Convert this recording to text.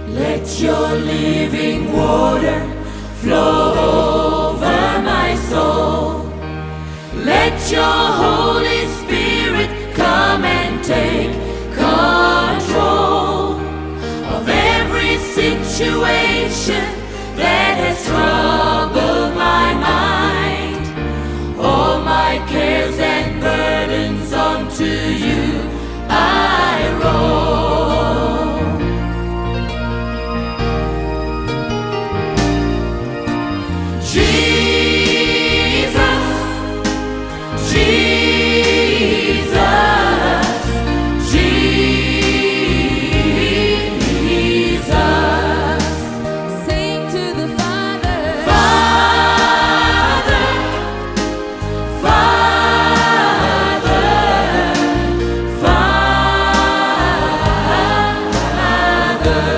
Let your living water flow over my soul. Let your Holy Spirit come and take control of every situation that has troubled